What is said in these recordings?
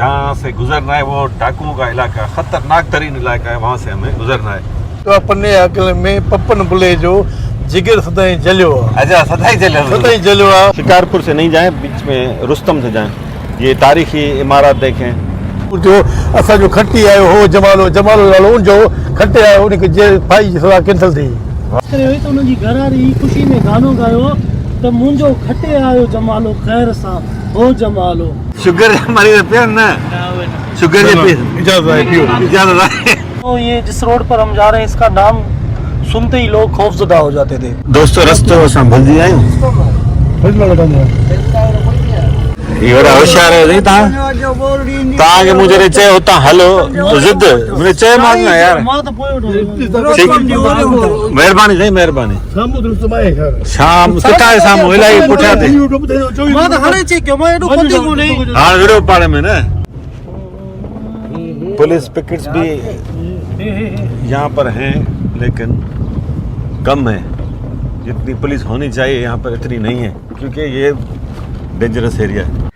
जहाँ से गुजरना है वो डाकुओं का इलाका, खतरनाक तरीन इलाका है, वहाँ से हमें गुजरना है। तो अपने अकल में पप्पन बुले जो जिगर सदाई जलियो। अच्छा, सदाई जलियो। शिकारपुर से नहीं जाएं, बीच में रुस्तम से जाएं। ये तारीखी इमारत देखें। जो असा जो खट्टी आयो हो जमालो नालो उन जो खट्टे आयो उनके जे भाई सदा कैंसिल थी। करे तो उनजी घर वारी खुशी में गानो गायो तो मुंजो खट्टे आयो जमालो खैर सा हो जमालो। शुगर हमारी पे ना, शुगर के पे इजाजत है। तो ये जिस रोड पर हम जा रहे हैं इसका नाम सुनते ही लोग खौफजदा हो जाते थे। दोस्तों रस्तो संभल जी आयो ये बड़ा होशियार है नहीं ता के मुझे चे होता हेलो जिद मुझे चे मारना यार। मेहरबानी नहीं मेहरबानी शाम किथा है शाम इलाही पुठिया थे मां तो हणे चे क्यों मैं एडो पति को नहीं। हां वीडियो पाड़े में ना पुलिस पिकेट्स भी यहाँ पर हैं लेकिन कम है। जितनी पुलिस होनी चाहिए यहाँ पर इतनी नहीं है क्योंकि ये डेंजरस एरिया है।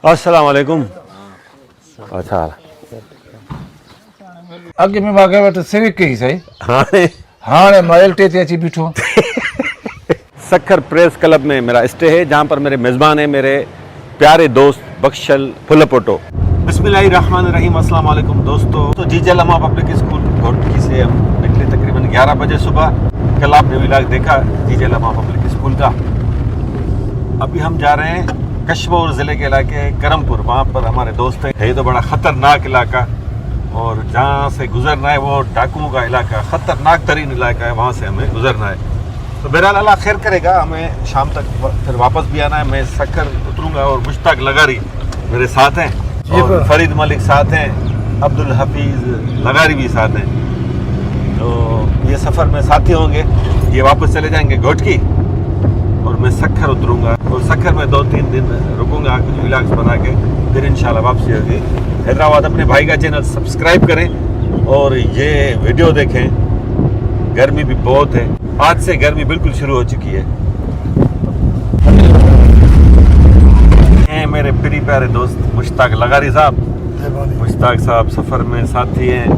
अस्सलाम वालेकुम। अच्छा अगे में भागे वट सिविक की सही हाँ हां माइल टे ते अची बिठो। सखर प्रेस क्लब में मेरा स्टे है जहाँ पर मेरे मेज़बान हैं मेरे प्यारे दोस्त बख्शल फुलपोटो। बिस्मिल्लाहिर्रहमानिर्रहीम। अस्सलाम वालेकुम दोस्तों। तो जीजा लम्हा पब्लिक स्कूल घोटकी से हम निकले तकरीबन 11 बजे सुबह। कल आपने व्लॉग देखा जीजा लम्हा पब्लिक स्कूल का। अभी हम जा रहे हैं कश्मीर ज़िले के इलाके करमपुर, वहाँ पर हमारे दोस्त हैं। ये तो बड़ा ख़तरनाक इलाका और जहाँ से गुजरना है वो डाकुओं का इलाका, ख़तरनाक तरीन इलाका है, वहाँ से हमें गुजरना है। तो बहरहाल अल्लाह खैर करेगा, हमें शाम तक फिर वापस भी आना है। मैं सखर उतरूँगा और मुश्ताक लगारी मेरे साथ हैं और फरीद मलिक साथ हैं, अब्दुल हफीज़ लगारी भी साथ हैं। तो ये सफ़र में साथी होंगे। ये वापस चले जाएंगे घोटकी और मैं सखर उतरूँगा और सखर में 2-3 दिन रुकूँगा कुछ व्लॉग्स बना के, फिर इंशाल्लाह वापसी होगी हैदराबाद। अपने भाई का चैनल सब्सक्राइब करें और ये वीडियो देखें। गर्मी भी बहुत है, आज से गर्मी बिल्कुल शुरू हो चुकी है। मेरे प्यारे प्यारे दोस्त मुश्ताक लगारी साहब, मुश्ताक साहब सफ़र में साथी हैं।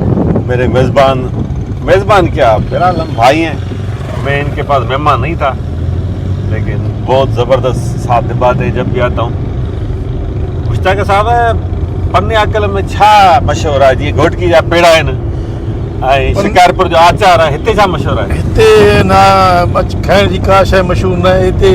मेरे मेज़बान क्या बहरहाल हम भाई हैं। मैं इनके पास मेहमान नहीं था लेकिन बहुत ज़बरदस्त साथ निभाते हैं जब भी आता हूँ। मुश्ताक साहब पन्ने अकल में छा मशहूर है जी घोटकी जा पेड़ा है न शिकारपुर जो आचार है हिते छा मशहूर है? हिते ना खाइण जी का शइ मशहूर न आहे। हिते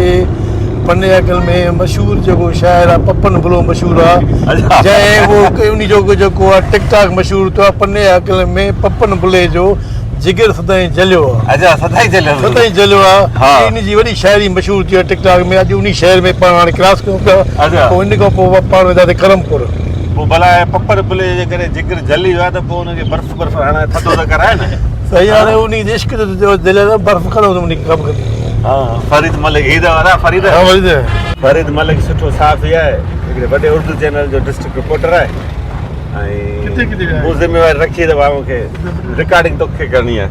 पन्ने अकल में मशहूर जो शायर आहे पप्पन बुलो मशहूर आहे जैं वो उन जो आहे टिकटॉक मशहूर तो पन्ने अकल में पप्पन बुले जो जिगर सदाई जलियो। अच्छा सदाई जलियो आहे। इन जी वॾी शायरी मशहूर थी आहे टिकटॉक में। अॼु उन शहर में पाण हाणे क्रॉस कयूं पिया। पोइ इन खां पोइ पाण वेंदासीं करमपुर। पोइ भला पप्पन बुले जे करे जिगर जली वियो आहे त पोइ हुनखे बर्फ़ हाणे थधो त कराए न। सही हाणे उन इश्क जो दिलि आहे बर्फ़ करो उन कमु करे। हाँ फरीद मलिक ईद वारा फरीद फरीद मलिक सुठो साफ़ी आहे, हिकिड़े वॾे उर्दू चैनल जो डिस्ट्रिक्ट रिपोर्टर आहे ऐं वो ज़िम्मेवारी रखी अथव मूंखे रिकॉर्डिंग तोखे करणी आहे।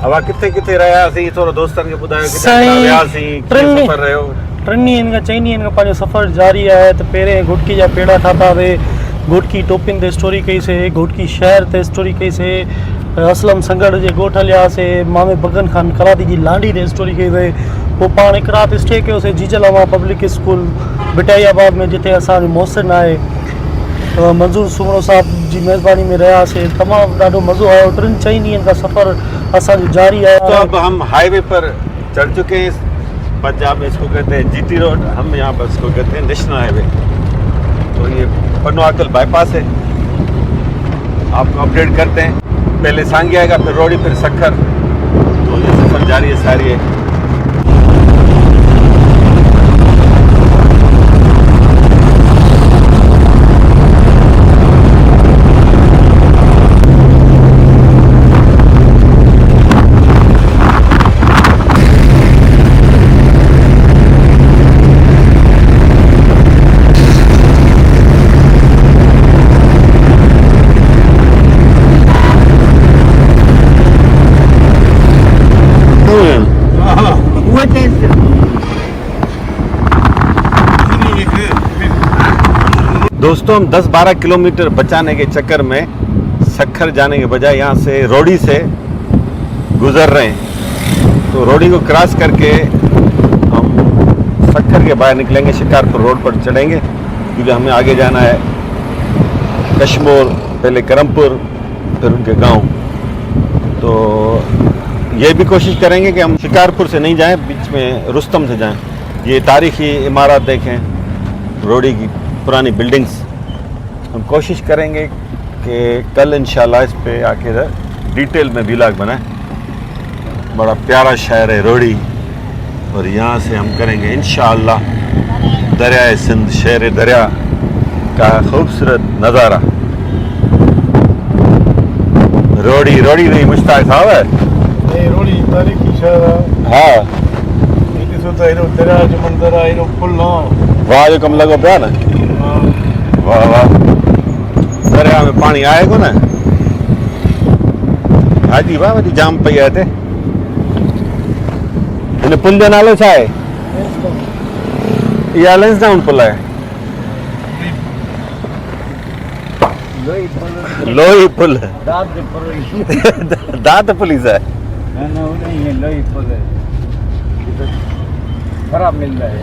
अब किथे किथे रहियासीं थोरो दोस्तनि खे ॿुधायो किथे वियासीं कीअं सफ़र रहियो? 3 ॾींहंनि खां 4 ॾींहंनि खां पंहिंजो सफ़र जारी आहे। त पहिरें घोटकी जा पेड़ा ठातासीं, घोटकी टोपिन ते स्टोरी कईसीं, घोटकी शहर ते स्टोरी कईसीं, असलम संगड़ जे ॻोठ हलियासीं, मामे बगन खान करादी जी लांडी ते स्टोरी कईसीं। पोइ पाण हिकु राति स्टे कयोसीं जीजा लम्हा पब्लिक स्कूल बिटाइयाबाद में, जिते असांजो मोहसिन आहे मंज़ूर सुमरो साहब जी मेज़बानी में रहियासीं। तमामु ॾाढो मज़ो आयो। 3-4 ॾींहंनि का सफ़र असांजो जारी आहे। तो अब हम हाईवे पर चढ़ चुके हैं। पंजाब में इसको कहते हैं जीटी रोड, हम यहाँ पर इसको कहते हैं नेशनल हाईवे। तो ये पन्नो अकल बाईपास है। आपको अपडेट करते हैं, पहले सांगी आएगा फिर रोडी फिर सखर। तो ये सफ़र जारी है सारी है। दोस्तों हम 10-12 किलोमीटर बचाने के चक्कर में सक्खर जाने के बजाय यहाँ से रोडी से गुजर रहे हैं। तो रोडी को क्रॉस करके हम सक्खर के बाहर निकलेंगे, शिकारपुर रोड पर चढ़ेंगे, क्योंकि हमें आगे जाना है कश्मोर, पहले करमपुर, फिर उनके गांव। तो ये भी कोशिश करेंगे कि हम शिकारपुर से नहीं जाएं, बीच में रुस्तम से जाएं। ये तारीखी इमारत देखें, रोडी की पुरानी बिल्डिंग्स। हम कोशिश करेंगे कि कल इंशाल्लाह इस पे आके डिटेल में व्लॉग बनाएं। बड़ा प्यारा शहर है रोडी, और यहाँ से हम करेंगे इंशाअल्लाह दरियाए सिंध, शहर दरिया का खूबसूरत नज़ारा। रोडी रोडी नहीं, मुश्ताक साहब है। नहीं, रोडी तारीखी शहर है। हाँ, ॾिसो त हेॾो दरिया जो मंदरु आहे, हेॾो पुल आहे। वाह जो कम लॻो पिया न। वाह वाह, दरिया में पानी आए को न। हाजी वाह, वॾी जाम पई आहे हिते। हिन पुल जो नालो छा आहे? इहा लेंसडाउन पुल आहे। लोही पुल दात पुलिस है। ख़राब मिलता है।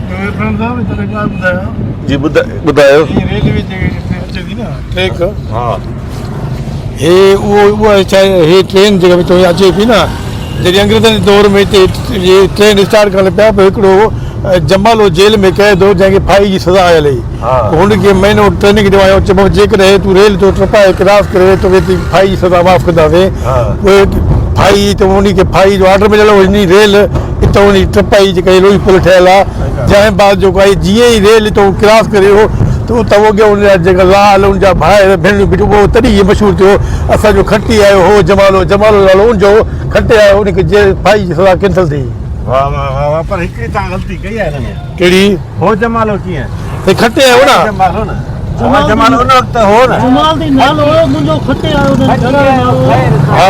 जी ॿुधायो। रेलवे अचे थी न ट्रेक, हाँ हे उहो छा आहे, हे ट्रेन जेका में अचे पई न, जॾहिं अंग्रेज़नि जे दौर में हिते ट्रेन स्टार्ट करण पिया पोइ हिकिड़ो जमालो जेल में कैद हो, जंहिंखे फाई जी सज़ा आयल हुई। हाँ। हुनखे महीनो ट्रेनिंग ॾिनो आयो, चइबो जेकॾहिं तूं रेल तो टपाए क्रॉस करे तोखे फाई जी सज़ा माफ़ कंदासीं। हाँ। पोइ फाई त उनखे फाई जो ऑर्डर मिलियल हो, हिन रेल हितां उन टपाई जेका लोही पुल ठहियल आहे, जंहिं बाद जेको आहे जीअं ई रेल हितां क्रॉस करे हो त उतां अॻियां उन जा जेका लाल उनजा भाइर भेनरूं बीठियूं, उहो तॾहिं इहो मशहूरु थियो। असांजो खटी आयो हो जमालो, जमालो नालो उनजो, खटे आयो उनखे जेल फाई जी सज़ा कैंसिल थी। वाह वाह वाह वाह, पर हिकिड़ी तव्हां ग़लती कई आहे हिन में। कहिड़ी? हो जमालो कीअं? हे खटे आयो न, जमालो न, जमालो उन वक़्तु हो न। जमाल दी नालो मुंहिंजो खटे आयो न, घर जो नालो। हा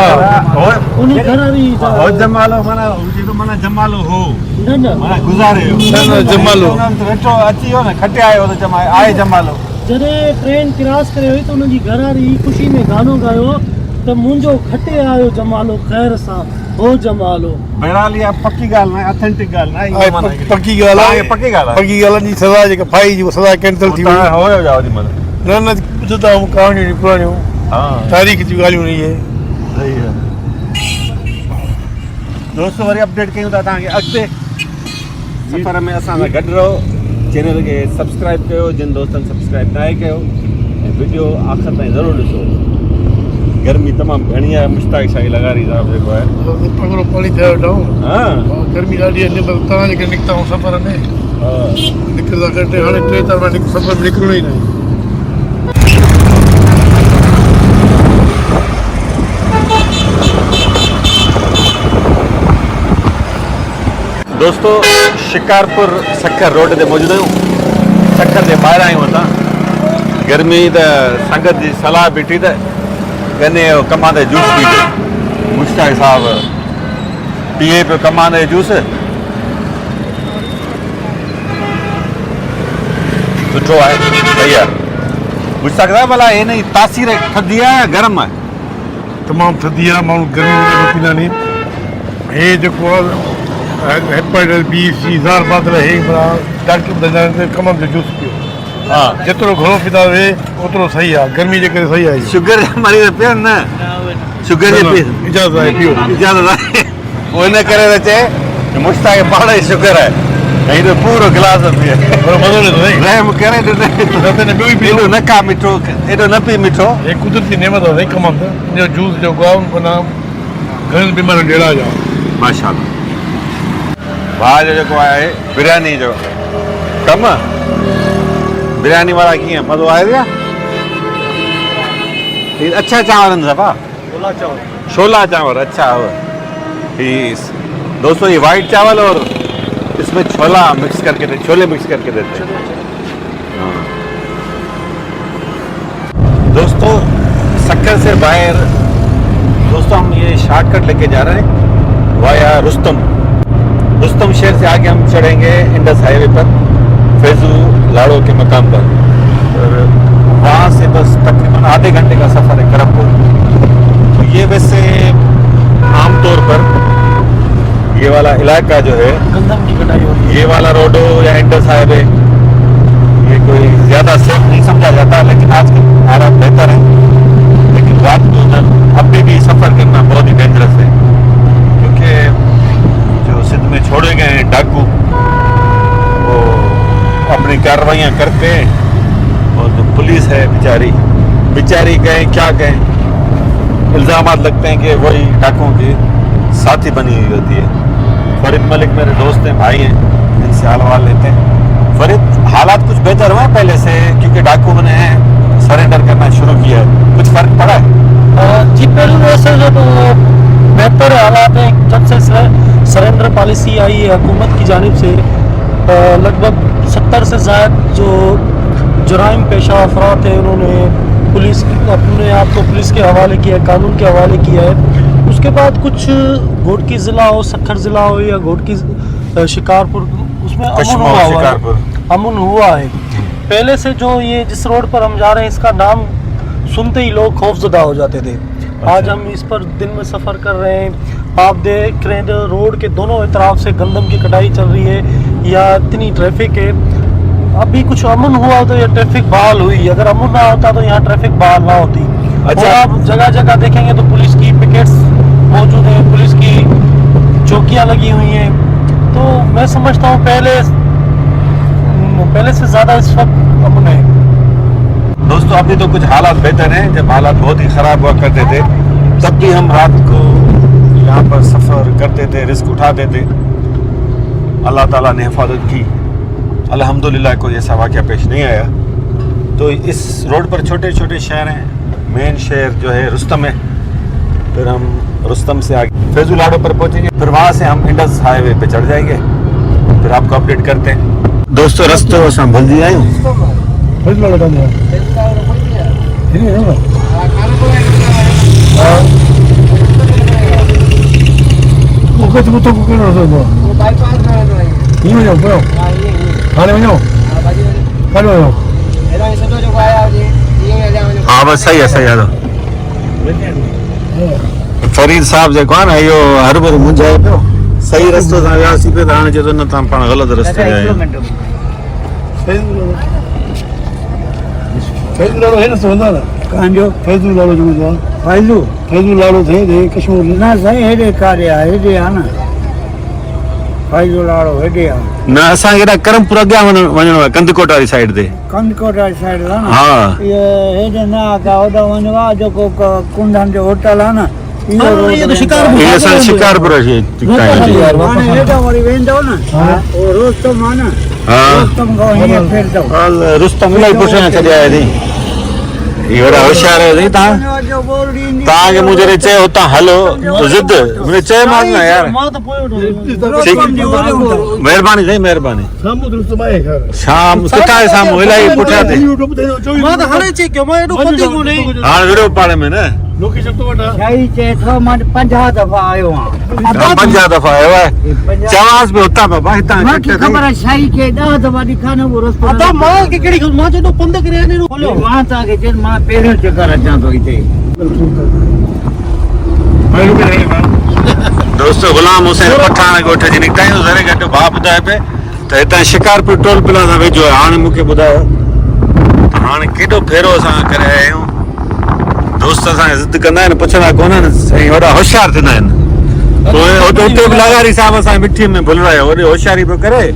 उन घर जी हो जमालो माना जेको माना जमालो हो न न माना गुज़ारे हो। न जमालो वेठो अची वियो न, खटे आयो त जमा आहे जमालो। जॾहिं ट्रेन क्रॉस करे हुई त उनजी घर वारी ख़ुशी में गानो गायो त मुंहिंजो खटे आयो जमालो ख़ैर सां, हो जमालो। बहरहाल इहा पक्की ॻाल्हि न आहे, ऑथेंटिक ॻाल्हि न आहे। इहा माना हिकिड़ी पक्की ॻाल्हि आहे, पक्की ॻाल्हि आहे। पक्की ॻाल्हि जी सज़ा जेका फाई जी सज़ा कैंसिल थी वई। तव्हां हो जाओ थी माना। न न ॿुधंदा आहियूं कहाणियूं पुराणियूं, हाँ तारीख़ जी ॻाल्हियूं न इहे। सही है दोस्तों, वरी अपडेट कयूं था तव्हांखे अॻिते सफ़र में। असां सां गॾु रहो, चैनल खे सब्सक्राइब कयो जिन दोस्तनि सब्सक्राइब न आहे कयो, ऐं वीडियो आख़िर ताईं ज़रूरु ॾिसो। गर्मी तमामु घणी आहे, मुश्ताक शाही लगारी साहब जेको आहे। पगड़ो पाणी थियो वेठा आहियूं। हाँ गर्मी ॾाढी आहे, तव्हां जेके निकिता आहियूं सफ़र में, निकिरंदा घटि हाणे 3-4 सफ़र में निकिरणो ई न। दोस्तों, शिकारपुर सक्खर रोड ते मौजूद आहियूं। सक्खर जे ॿाहिरि आहियूं असां। गर्मी त संगत जी सलाह बीठी त गन्ने जो कमांदे जूस पीते। मुश्ताक साहब पिए पियो कमांदे जूस, सुठो आहे भैया। मुश्ताक साहब भला हिन जी तासीर थधी आहे या गरम आहे? तमामु थधी आहे, माण्हू गर्मी में पींदा नी। हे जेको आहे हेपेटाइटिस बी सी ज़ार बादल, हे डॉक्टर ॿुधाईंदा आहिनि त कमनि जो जूस पियो। हाँ, जेतिरो घणो पींदा वे ओतिरो सही आहे, गर्मी जे करे सही आहे। शुगर जा मरीज़ पियनि न, शुगर जे पी इजाज़त आहे पियो, इजाज़त आहे। पोइ इन करे त चए मुश्ताक खे पाण ई शुगर आहे, ऐं तो पूरो गिलास पिए। पर मज़ो न अथई, रहम करे ॿियो ई पी। एॾो न खा मिठो, एॾो न पी मिठो। हे कुदरती नेमत आहे कमनि त, इनजो जूस जेको आहे माना घणनि बीमारियुनि ॾेड़ा जा। माशाल्लाह। भाउ जो जेको आहे बिरयानी जो कमु, बिरयानी वारा कीअं मज़ो आहे भैया? अच्छा चांवर आहिनि सफ़ा, छोला चावल। अच्छा हो दोस्तों, ये वाइट चावल और इसमें छोला मिक्स करके देते, छोले मिक्स करके देते हैं। हाँ। दोस्तों, सक्खर से बाहर दोस्तों हम ये शॉर्टकट लेके जा रहे हैं वाया रुस्तम शहर से आगे हम चढ़ेंगे इंडस हाईवे पर, फैजू लाड़ो के मकाम पर। और वहाँ से बस तकरीबन आधे घंटे का सफ़र है करमपुर। तो ये वैसे आमतौर पर ये वाला इलाका जो है, गंदम की कटाई हो रही है। ये वाला रोड हो या इंडस हाईवे, ये कोई ज़्यादा सेफ नहीं समझा जाता, लेकिन आजकल हालात बेहतर है। लेकिन रात को उधर अभी भी सफ़र करना बहुत ही डेंजरस है, क्योंकि जो सिंध में छोड़े गए हैं डाकू, वो अपनी कार्रवाइयाँ करते हैं, और जो पुलिस है बेचारी कहें क्या कहें, इल्ज़ामात लगते हैं कि वही डाकुओं की साथी बनी हुई होती है। फरीद मलिक मेरे दोस्त हैं, भाई हैं, इनसे हाल लेते हैं। फरीद, हालात कुछ बेहतर हुए पहले से, क्योंकि डाकुओं ने सरेंडर करना शुरू किया है, कुछ फ़र्क पड़ा है? जी पहले से जब बेहतर हालात हैं, जब से सरेंडर पॉलिसी आई है हुकूमत की जानिब से, लगभग 70 से ज़्यादा जो जराइम पेशा अफराद थे उन्होंने पुलिस अपने आप को पुलिस के हवाले किया है, कानून के हवाले किया है। उसके बाद कुछ घोटकी ज़िला हो, सक्खर ज़िला हो या घोटकी शिकारपुर, उसमें अमन हुआ है। पहले से जो ये जिस रोड पर हम जा रहे हैं, इसका नाम सुनते ही लोग खौफजदा हो जाते थे। आज हम इस पर दिन में सफ़र कर रहे हैं, आप देख रहे हैं रोड के दोनों तरफ से गंदम की कटाई चल रही है या इतनी ट्रैफिक है। अभी कुछ अमन हुआ तो ये ट्रैफिक बहाल हुई, अगर अमन ना होता तो यहाँ ट्रैफिक बहाल ना होती। अच्छा। और आप जगह जगह देखेंगे तो पुलिस की पिकेट्स मौजूद हैं, पुलिस की चौकियाँ लगी हुई हैं। तो मैं समझता हूँ पहले से ज़्यादा इस वक्त अमन है। दोस्तों, अभी तो कुछ हालात बेहतर हैं। जब हालात बहुत ही ख़राब हुआ करते थे, तब भी हम रात को यहाँ पर सफ़र करते थे, रिस्क उठाते थे। अल्लाह ताला ने हिफाजत की, अल्हम्दुलिल्लाह कोई ऐसा वाक़या पेश नहीं आया। तो इस रोड पर छोटे छोटे शहर हैं, मेन शहर जो है रुस्तम है, फिर हम रुस्तम से आगे फैजुलाडो पर पहुँचेंगे, फिर वहाँ से हम इंडस हाईवे पे चढ़ जाएंगे, फिर आपको अपडेट करते हैं। दोस्तों, रास्ते में हम भूल दिया हूँ। हाँ बस सही है फरीद साहब जेको आहे न, इहो हर भेरे मुंझाए पियो। सही रस्तो सां वियासीं पियो त हाणे चए थो न तव्हां पाण ग़लति रस्ते ते आहियो। फैज़ुल है ना, सोना ना कांजो फैज़ुल लालो जो फैज़ुल लालो थे कश्मीर ना सही हेॾे काॾे आहे, हेॾे आहे न फैज़ुल लाड़ो हेॾे आहे। न असांखे हेॾा करमपुर अॻियां वञिणो आहे, कंदकोट वारी साइड ते। कंदकोट वारी साइड आहे न। हा, इहो हेॾे न आहे, होॾां वञिणो आहे, जेको कुंडन जो होटल आहे न, ये तो शिकारपुर ये असां शिकारपुर हाणे हेॾां वरी वेंदव न, उहो रुस्तम आहे न, रुस्तम खां हीअं फिरदव। रुस्तम इलाही पुठियां छॾिया आहे नी, इहो वॾा होशियार आहियो नी तव्हां। तव्हांखे मूं जॾहिं चयो हुतां हलो ज़िद, मुंहिंजे चयोमांसि न यार। महिरबानी साईं, महिरबानी। सामू रुस्तम आहे घर शाम किथां आहे साम्हूं, इलाही पुठियां ते। हाणे विड़ो पाड़े में न लोकेशन तो वठा सही चए थो, मां 50 दफ़ा आयो आहियां। 50 दफ़ा आयो आहे, चवांसि पियो हुतां बाबा हितां मूंखे ख़बर आहे, शाही खे 10 दफ़ा ॾेखार न उहो रस्तो। अदा मां के कहिड़ी मां चयो पंध करे आने खोलियो। मां तव्हांखे चयो, मां पहिरियों चक्कर अचां थो हिते। दोस्तों, गुलाम हुसैन पठान ॻोठ जी निकिता आहियूं, ज़रे घटि भाउ ॿुधाए पे त हितां शिकारपुर टोल प्लाज़ा वेझो आहे। हाणे मूंखे ॿुधायो त हाणे केॾो फेरो असां करे आया आहियूं। दोस्त असांखे ज़िद कंदा आहिनि, पुछंदा कोन आहिनि, साईं वॾा होशियार थींदा आहिनि। उते बि लगारी साहब असां मिठीअ में भुल रहियो, होॾे होशियारी पियो करे,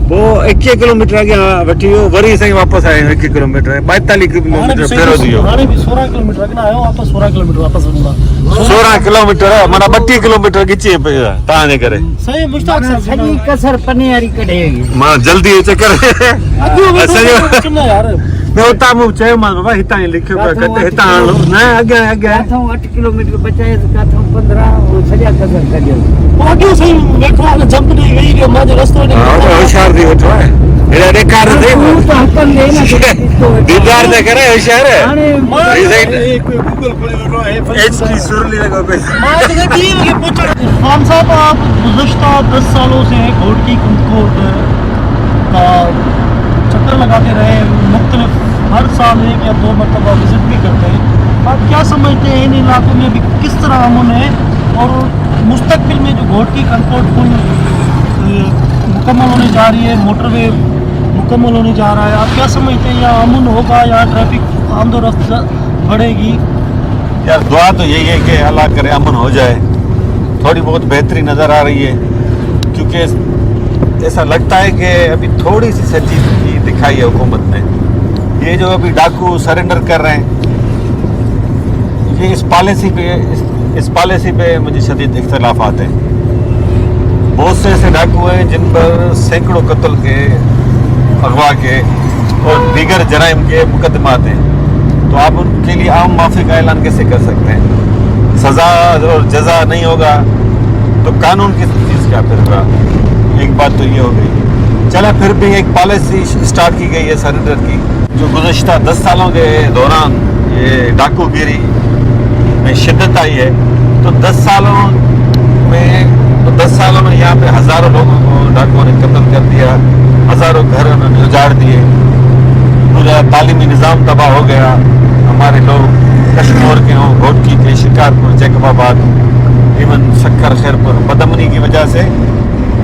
पोइ 21 किलोमीटर अॻियां वठी वियो, वरी साईं वापसि आहियूं 1 किलोमीटर, 42 किलोमीटर फेरो थी वियो। हाणे भी 16 किलोमीटर अॻियां आयो, वापसि 16 किलोमीटर वापसि वञूंगा। 16 किलोमीटर माना 32 किलोमीटर खिची पियो आहे तव्हांजे करे। सही मुश्ताक साहब सॼी कसर पने वारी कढे मां जल्दी अचे करे अॼु यार न उतां मूं चयोमांसि बाबा हितां ई लिखियो पियो कटे, हितां हलो न अॻियां अॻियां। काथों 8 किलोमीटर बचाए, काथों 15, वो सॼा कसर कढियो। आगे सही वेठो आहे, जंप ॾेई वेई जो मां जो रस्तो ॾेई। होशियार थी वेठो आहे, हेॾा ॾेखार अथई दीदार त करे होशियार गूगल खोले वेठो आहे। HD सुरली लॻो पे। मां तो की लगे पूछ खान साहब, आप गुज़श्ता 10 सालों से घोटकी कंदकोट का चक्कर लगाते रहे, मुख्तलिफ हर साल 1 या 2 मरतबा विजिट भी करते हैं। आप क्या समझते हैं इन इलाकों में अभी किस तरह अमन है, और मुस्तकबिल में जो घोटकी कंट्रोल पुल मुकम्मल होने जा रही है, मोटरवे मुकम्मल होने जा रहा है, आप क्या समझते हैं यहाँ अमन होगा या ट्रैफिक आमदोरफ्त बढ़ेगी? यार दुआ तो यही है कि अल्लाह करे अमन हो जाए। थोड़ी बहुत बेहतरी नज़र आ रही है, क्योंकि ऐसा लगता है कि अभी थोड़ी सी संजीदगी दिखाई है हुकूमत ने। ये जो अभी डाकू सरेंडर कर रहे हैं, ये इस पॉलिसी पे मुझे शदीद इख्तलाफात हैं। बहुत से ऐसे डाकू हैं जिन पर सैकड़ों कत्ल के, अगवा के और दीगर जराइम के मुकदमात हैं। तो आप उनके लिए आम माफ़ी का ऐलान कैसे कर सकते हैं? सज़ा और जज़ा नहीं होगा तो कानून किस चीज़ का फिर रहा? एक बात तो ये हो गई। चला, फिर भी एक पॉलिसी स्टार्ट की गई है सरेंडर की, जो गुज़श्ता 10 सालों के दौरान ये डाकूगिरी में शिद्दत आई है। तो 10 सालों में यहाँ पे हज़ारों लोगों को डाकुओं ने कत्ल कर दिया, हज़ारों घर उन्होंने उजाड़ दिए, पूरा तालीमी निज़ाम तबाह हो गया। हमारे लोग कश्मीर के हों, घोटकी के, शिकारपुर, जैकबाबाद, इवन शक्कर खैरपुर, बदमनी की वजह से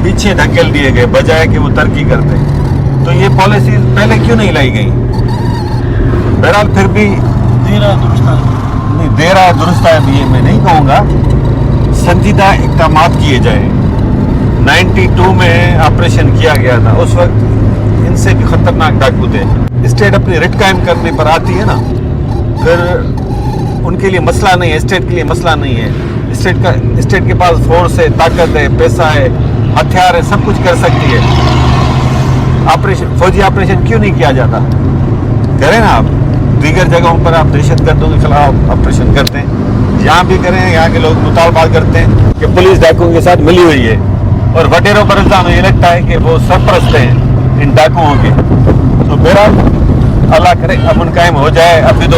पीछे धकेल दिए गए बजाय कि वो तरक्की करते। तो ये पॉलिसी पहले क्यों नहीं लाई गई? बहरहाल फिर भी देरा दुरुस्त है भी, मैं नहीं कहूँगा। संजीदा इक़दाम किए जाए। 92 में ऑपरेशन किया गया था, उस वक्त इनसे भी ख़तरनाक डाकू थे। स्टेट अपनी रिट कायम करने पर आती है ना, फिर उनके लिए मसला नहीं है, स्टेट के लिए मसला नहीं है। स्टेट के पास फोर्स है, ताकत है, पैसा है, हथियार है, सब कुछ कर सकती है। फौजी ऑपरेशन क्यों नहीं किया जाता? करें ना आप। दीगर जगहों पर आप दहशतगर्दों के खिलाफ ऑपरेशन करते हैं, यहाँ भी करें। यहाँ के लोग मुतालबात करते हैं कि पुलिस डाकुओं के साथ मिली हुई है, और वडेरों पर इल्ज़ाम ये लगता है कि वो सरपरस्त हैं इन डाकुओं के। तो मेरा अल्लाह करे अमन कायम हो जाए। अभी तो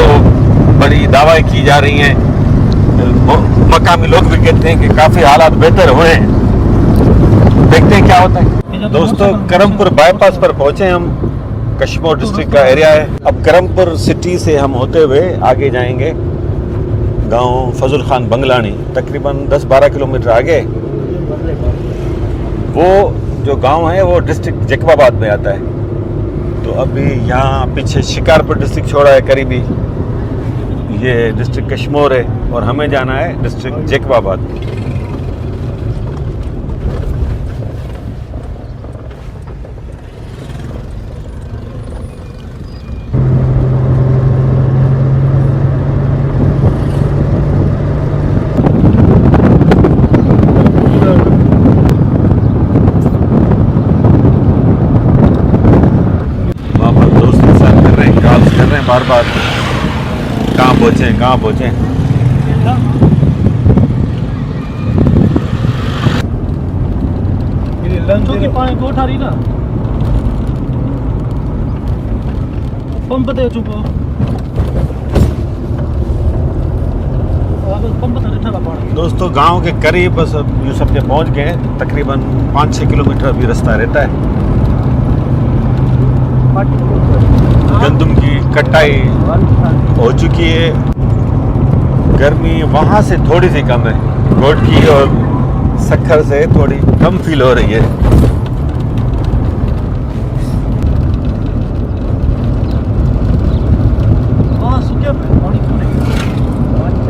बड़ी दावाएं की जा रही हैं, मकामी लोग भी कहते हैं कि काफ़ी हालात बेहतर हुए हैं। देखते हैं क्या होता है। दोस्तों, करमपुर बाईपास पर पहुंचे हम। कश्मीर डिस्ट्रिक्ट का एरिया है। अब करमपुर सिटी से हम होते हुए आगे जाएंगे गांव फजल खान बंगलानी, तकरीबन 10-12 किलोमीटर आगे। वो जो गांव है वो डिस्ट्रिक्ट जैकबाबाद में आता है। तो अभी यहाँ पीछे शिकारपुर डिस्ट्रिक्ट छोड़ा है करीबी, ये डिस्ट्रिक्ट कश्मीर है, और हमें जाना है डिस्ट्रिक्ट जैकबाबाद। बार बार कहाँ पहुँचे। की पानी कोठा रही ना पंप दे चुको दोस्तों, गांव के करीब बस यूसुफ के पहुँच गए। तकरीबन 5-6 किलोमीटर अभी रास्ता रहता है। गंदम की कटाई हो चुकी है। गर्मी वहाँ से थोड़ी सी कम है, घोटकी और सक्खर से थोड़ी कम फील हो रही है।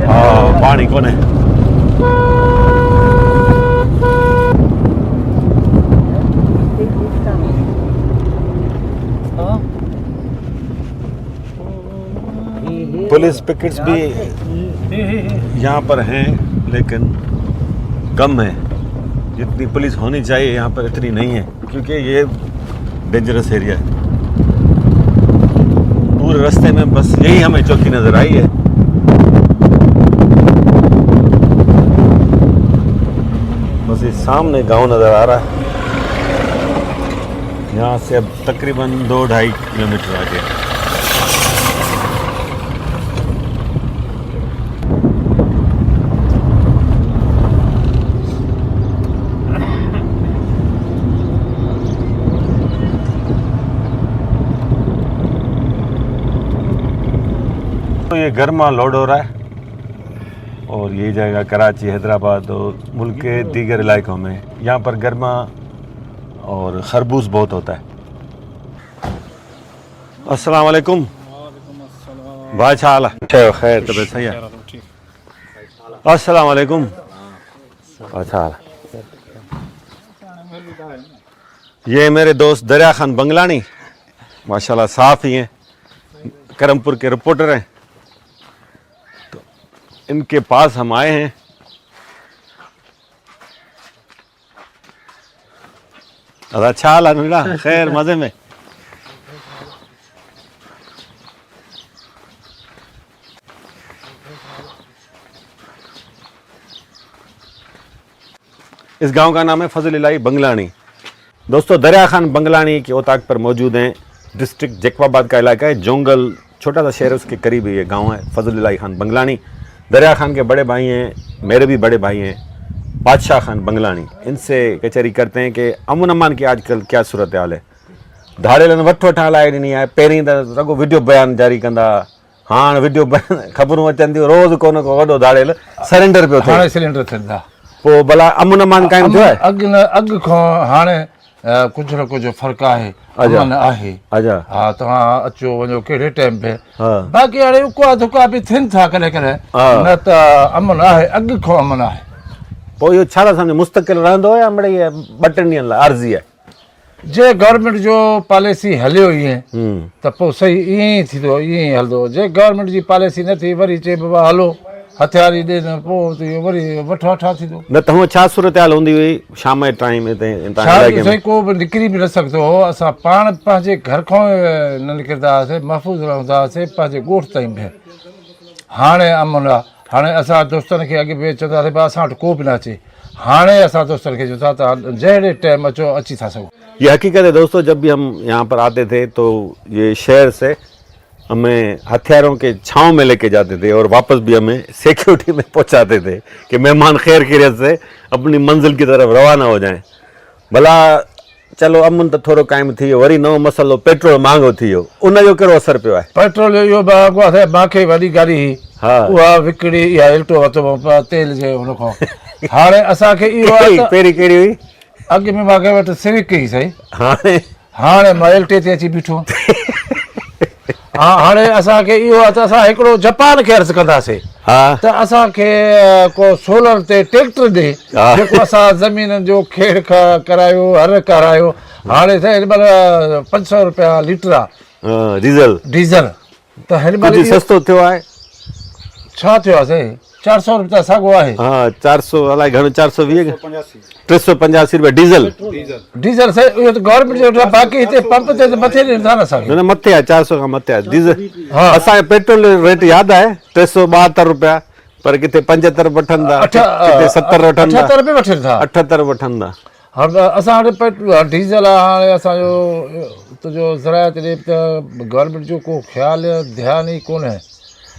हाँ, पानी कौन है? पुलिस पिकेट्स भी यहाँ पर हैं, लेकिन कम है। जितनी पुलिस होनी चाहिए यहाँ पर इतनी नहीं है, क्योंकि ये डेंजरस एरिया है। पूरे रास्ते में बस यही हमें चौकी नज़र आई है। बस ये सामने गांव नज़र आ रहा है। यहाँ से अब तकरीबन 2-2.5 किलोमीटर आगे। दोस्तों ये गर्मा लोड हो रहा है और ये जाएगा कराची, हैदराबाद और मुल्क के दीगर इलाकों में। यहाँ पर गर्मा और खरबूज बहुत होता है। अस्सलाम वालेकुम भाई, छा हाल है? खैर तबीयत सही है? अस्सलाम वालेकुम। अच्छा हाल। ये मेरे दोस्त दरिया खान बंगलानी, माशाल्लाह साफ ही हैं, करमपुर के रिपोर्टर हैं। तो इनके पास हम आए हैं। अच्छा हाल है? खैर मजे में? इस गांव का नाम है फजल इलाही बंगलानी। दोस्तों दरिया खान बंगलानी के ओताक पर मौजूद हैं। डिस्ट्रिक्ट जैकबाबाद का इलाका है, जोंगल छोटा सा शहर, उसके करीब ये गांव है फजल इलाही खान बंगलानी। दरिया खान के बड़े भाई हैं, मेरे भी बड़े भाई हैं बादशाह खान बंगलानी। इनसे कचहरी करते हैं कि अमन अमान की आजकल क्या सूरत हाल है। धाड़े वठ वठ हलाए ॾिनी आहे। पहिरीं त रगो वीडियो बयान जारी कंदा, हाणे वीडियो बयान ख़बरूं अचनि थियूं, रोज़ को न को वॾो धाड़ेल सरेंडर पियो थिए। सिलेंडर थियनि पोइ भला अमन अमान क़ाइमु थियो आहे? अॻु खां हाणे कुझु न कुझु फ़र्क़ु आहे, अमन आहे। अच्छा हा, तव्हां अचो वञो कहिड़े टाइम पे। हा बाक़ी हाणे उका धुका बि थियनि था कॾहिं कॾहिं, न त अमन आहे, अॻु खां अमन आहे। पोइ इहो छा था सम्झो, मुस्तक़िल रहंदो या मिड़ई 2-3 ॾींहंनि लाइ आर्ज़ी आहे? जे गवर्नमेंट जो पॉलिसी हलियो ईअं त पोइ सही ईअं ई थींदो, ईअं ई हलंदो। जे गवर्नमेंट जी पॉलिसी न थी, वरी चए बाबा हलो हथियार ई ॾियनि, पोइ त इहो वरी वठो वठा थींदो। न त हूअं छा सूरत हाल हूंदी हुई शाम जे टाइम हिते? साईं को बि निकिरी बि न सघंदो हो। असां पाण पंहिंजे घर खां न निकिरंदा हुआसीं, महफ़ूज़ रहंदा हुआसीं पंहिंजे ॻोठ ताईं बि। हाणे अमन आहे। हाणे असां दोस्तनि खे अॻे बि चवंदासीं भाई असां वटि को बि न अचे। हाणे असां दोस्तनि खे चऊं था त जहिड़े टाइम अचो अची था सघो। ये हकीकत है दोस्तों, जब भी हम यहाँ पर आते थे तो ये शहर से हमें हथियारों के छाँव में लेके जाते थे और वापस भी हमें सिक्योरिटी में पहुँचाते थे कि मेहमान खैर खैरियत से अपनी मंजिल की तरफ रवाना हो जाएं। भला चलो अमन तो थोड़ो क़ाइमु थी वियो, वरी नओं मसलो पेट्रोल महांगो थी वियो, उनजो कहिड़ो असरु पियो आहे? पेट्रोल इहो महांगो आहे। मूंखे वॾी गाॾी हा उहा विकिणी, इहा एल्टो वरितो तेल जे हुन खां। हाणे असांखे इहो आहे त पहिरीं कहिड़ी हुई? अॻु में मूंखे वटि सिविक ई सही, हाणे मां एल्टे ते अची बीठो। हा, हाणे असांखे इहो आहे त असां हिकिड़ो जापान खे अर्ज़ु कंदासीं त असांखे को सोलर ते ट्रैक्टर ॾे, जेको असां ज़मीन जो खेड़ करायो, हर करायो। हाणे त हिन महिल 500 रुपया लीटर आहे डीज़ल। त हिन महिल सस्तो थियो आहे? छा थियो आहे साईं? 400 रुपया साॻियो आहे। हा 400 अलाए घणो, 420 385 रुपया डीज़ल साईं। इहो त गवर्नमेंट जो। बाक़ी हिते पंप ते त मथे ॾींदा न असांखे। न मथे आहे, 400 खां मथे आहे डीज़ल। असांजे पेट्रोल रेट यादि आहे 372 रुपया, पर किथे 75 वठनि था, किथे 70 वठनि था, 78 वठनि था, 78 वठनि था। हाणे असां वटि पेट्रोल डीज़ल आहे। हाणे असांजो तुंहिंजो ज़रायत ॾे त गवर्नमेंट जो को ख़्यालु ध्यानु ई कोन्हे।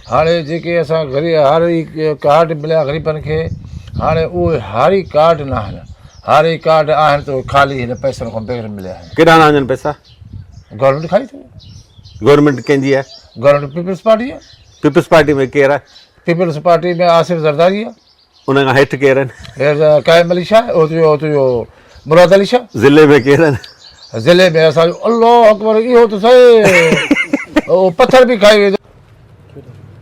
हाणे जेके असां हारी कार्ड मिलिया ग़रीबनि खे, हाणे उहे हारी कार्ड न आहिनि। हारी कार्ड आहिनि त ख़ाली हिन पैसनि खां बग़ैर मिलिया आहिनि। केॾा न वञनि पैसा? गवर्नमेंट खाई थी। गवर्नमेंट कंहिंजी आहे? गवर्नमेंट पीपल्स पार्टी आहे। पीपल्स पार्टी में केरु आहे? पीपल्स पार्टी में आसिफ ज़रदारी आहे। उन खां हेठि केरु आहिनि? क़ाइम अली शाह, तुंहिंजो मुराद अली शाह। ज़िले में केरु आहिनि? ज़िले में असांजो अल्लाह अकबर, इहो त सही पथर बि खाई वेंदो।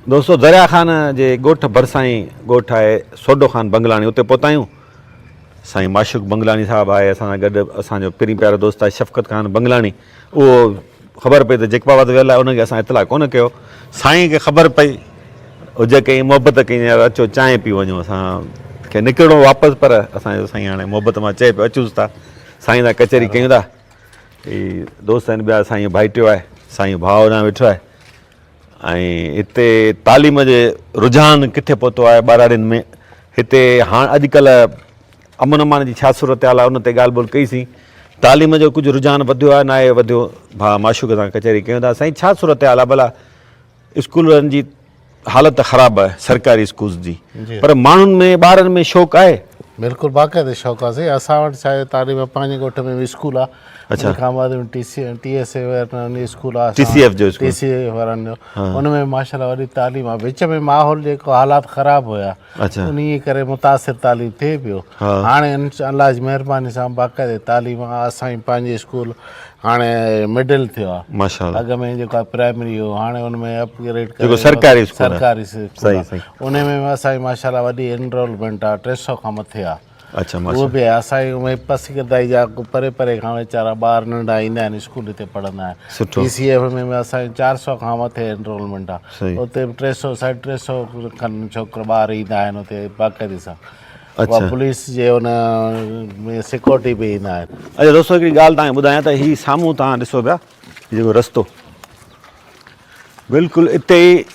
दोस्तों दरिया खान जे ॻोठ भरिसां ई ॻोठ आहे सोडो खान बंगलानी, उते पहुता आहियूं। साईं माशूक बंगलानी साहिबु आहे असां सां गॾु। असांजो पहिरीं प्यारो दोस्त आहे शफ़क़त खान बंगलानी। उहो ख़बर पई त जैकबाबाद वियल आहे, उनखे असां इतला कोन कयो। साईं खे ख़बर पई, हुजे कई मोहबत कई, यार अचो चांहि पी वञूं। असांखे निकिरणो वापसि, पर असांजो साईं हाणे मोहबत मां चए पियो अचूंसि था, साईं सां कचहरी कयूं था। हीअ दोस्त आहिनि ॿिया, साईं भाइटियो आहे, साईं भाउ ॾांहुं वेठो आहे। ऐं हिते तालीम जे रुझान किथे पहुतो आहे ॿारहड़ियुनि में। हिते हाणे अॼुकल्ह अमन अमान जी छा सूरत हाल आहे, उन ते ॻाल्हि ॿोल कईसीं। तालीम जो कुझु रुझान वधियो आहे, न आहे वधियो? भाउ माशूक सां कचहरी कयूं था। साईं छा सूरत हाल आहे भला? स्कूलनि जी हालत ख़राबु आहे, सरकारी स्कूल जी, पर माण्हुनि में ॿारनि में शौक़ु आहे बिल्कुल बाक़ाइदे शौक़ आहे असां वटि छा आहे तालीम पंहिंजे ॻोठ में बि स्कूल आहे अच्छा। उन खां बाद TSA वारनि जो स्कूल आहे TCF जो स्कूल। TCA वारनि जो उन में माशाल्लाह वॾी तालीम आहे विच में माहौल जेको हालात ख़राबु हुया अच्छा उन करे मुतासिर तालीम थिए पियो हाणे अल्लाह जी महिरबानी सां बाक़ाइदे तालीम आहे असांजी पंहिंजी स्कूल हाणे मिडिल थियो आहे माशाल्लाह अॻ में जेको आहे प्राइमरी हो हाणे उन में अपग्रेड जेको सरकारी स्कूल आहे। सरकारी स्कूल सही, आहे। सही। उन में असांजी माशाल्लाह वॾी एनरोलमेंट आहे 300 खां मथे आहे अच्छा उहो माशाल्लाह बि आहे असांजी उहे पसगदाई जा परे परे खां वीचारा ॿार नंढा ईंदा आहिनि स्कूल हिते पढ़ंदा सुठो। आहिनि TCF में असांजी 400 खां मथे एनरोलमेंट सही। आहे उते 300 350 खनि छोकिरा ॿार ईंदा आहिनि उते बाक़ाइदे सां अच्छा। उहा पुलिस जे हुन में सिक्योरिटी बि ईंदा आहिनि अच्छा दोस्तों हिकिड़ी ॻाल्हि तव्हांखे ॿुधायां त हीउ साम्हूं तव्हां ॾिसो पिया हीउ जेको रस्तो बिल्कुलु इते ई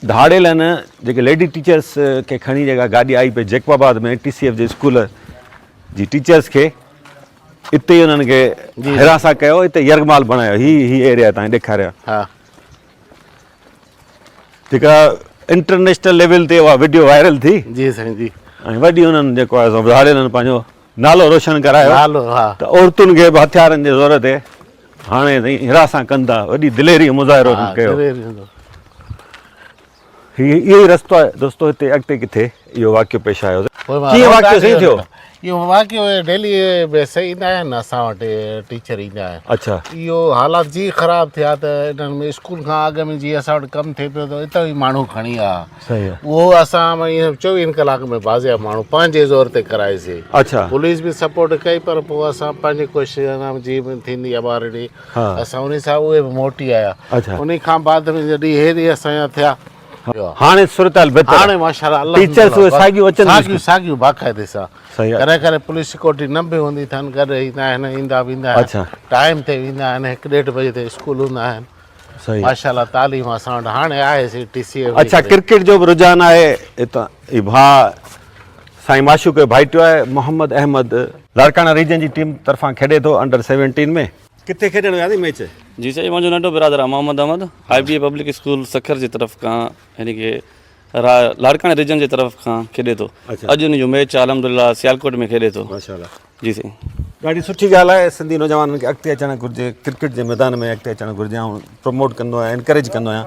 धाड़ियल आहिनि जेके लेडी टीचर्स खे खणी जेका गाॾी आई पई जैकबाबाद में TCF जे स्कूल जी टीचर्स खे इते ई उन्हनि खे हिरासा कयो हिते यरगमाल बणायो ही एरिया तव्हां ॾेखारियो हा जेका इंटरनेशनल लेवल ते उहा वीडियो वायरल थी जी साईं जी ऐं वॾी उन्हनि जेको आहे सो धाड़ियलनि पंहिंजो नालो रोशन करायो हालो हा त औरतुनि खे बि हथियारनि जे ज़ोर ते हाणे ताईं हिरासा कनि था वॾी दिलेरी मुज़ाहिरो हा, कयो दिलेरी। इहो ई रस्तो आहे दोस्तो हिते अॻिते किथे इहो वाक़ियो पेश आयो पोइ मां कीअं रोज़ वाक़ियो सही थियो इहो वाक़ियो डेली बेस ईंदा आहिनि असां वटि टीचर ईंदा आहिनि अच्छा इहो हालात जी ख़राबु थिया त इन्हनि में स्कूल खां अॻु में जीअं असां वटि कमु थिए पियो त हितां ई माण्हू खणी आया सही आहे उहो असां ईअं 24 कलाक में बाज़िया माण्हू पंहिंजे ज़ोर ते कराएसीं अच्छा पुलिस बि सपोर्ट कई पर पोइ असां पंहिंजी कोशिशि जी बि थींदी आहे ॿार ॾी हा। असां उन सां उहे बि मोटी आया अच्छा। उन खां बाद में जॾहिं हे ॾींहं असांजा थिया हाणे सूरतहाल बहितर हाणे माशाल्लाह अल्लाह टीचर्स उहे साॻियूं अचनि थियूं। साॻियूं बाक़ाइदे सां सही आहे करे करे पुलिस सिक्योरिटी न बि हूंदी अथनि गॾु ईंदा आहिनि ईंदा वेंदा आहिनि अच्छा। टाइम ते वेंदा आहिनि 1-1.5 बजे ते स्कूल हूंदा आहिनि सही माशाल्लाह तालीम असां वटि हाणे आहे TCA अच्छा क्रिकेट जो बि रुझान आहे हितां ही भाउ साईं माशूक भाइटियो आहे मोहम्मद अहमद लाड़काना रीजन जी टीम तरफ़ां खेॾे थो अंडर 17 में किथे खेॾणु विया नी मैच जी साईं मुंहिंजो नंढो बिरादर आहे Mohammad Ahmad IBA public school Sukkur जी तरफ़ खां यानी कि लाड़काना रीजन जी तरफ़ खां खेॾे थो अच्छा। अॼु हुनजो मैच आहे अलहमदुलिल्लाह सियालकोट में खेॾे थो माशाल्लाह जी साईं ॾाढी सुठी ॻाल्हि आहे सिंधी नौजवाननि खे अॻिते अचणु घुरिजे क्रिकेट जे मैदान में अॻिते अचणु घुरिजे ऐं प्रमोट कंदो आहियां एनकरेज कंदो आहियां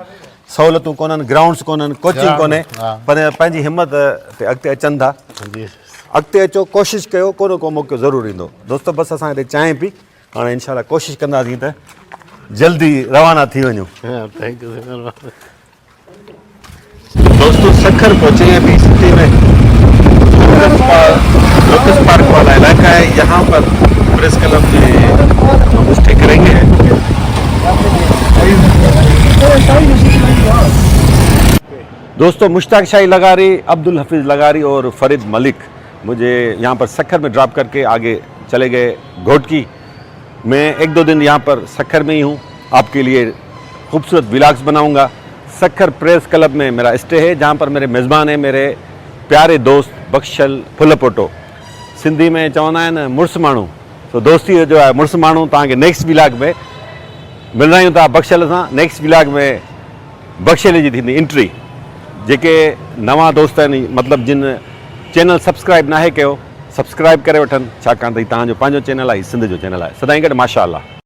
सहूलियतूं कोन्हनि ग्राउंड्स कोन्हनि कोचिंग कोन्हे पर पंहिंजी हिमत ते अॻिते अचनि था जी अॻिते अचो कोशिशि कयो को न को मौक़ो ज़रूरु ईंदो दोस्तो बसि असां हिते चांहि पी हाणे इनशाला कोशिशि कंदासीं त जल्दी रवाना थी वञूं थैंक यू दोस्तों सखर पहुंचे हैं अभी सिटी में लोटस पार्क वाला इलाका है यहाँ पर प्रेस क्लब में स्टे करेंगे दोस्तों मुश्ताक शाही लगारी अब्दुल हफीज़ लगारी और फरीद मलिक मुझे यहाँ पर सखर में ड्रॉप करके आगे चले गए घोटकी मैं 1-2 दिन यहाँ पर सखर में ही हूँ आपके लिए खूबसूरत व्लॉग्स बनाऊँगा सखर प्रेस क्लब में मेरा स्टे है जहाँ पर मेरे मेज़बान हैं मेरे प्यारे दोस्त बख्शल फुलपोटो सिंधी में चवंदा आहिनि मुड़ुस माण्हू तो दोस्ती जो आहे मुड़ुस माण्हू तव्हांखे नेक्स्ट व्लॉग में मिलंदा आहियूं था बख्शल सां नेक्स्ट व्लॉग में बख्शल जी थींदी एंट्री जेके नवां दोस्त आहिनि मतिलबु जिन चैनल सब्सक्राइब नाहे कयो सब्सक्राइब करे वठनि छाकाणि त तव्हांजो पंहिंजो चैनल आहे सिंध जो चैनल आहे सदाईं गॾु माशा अल्लाह।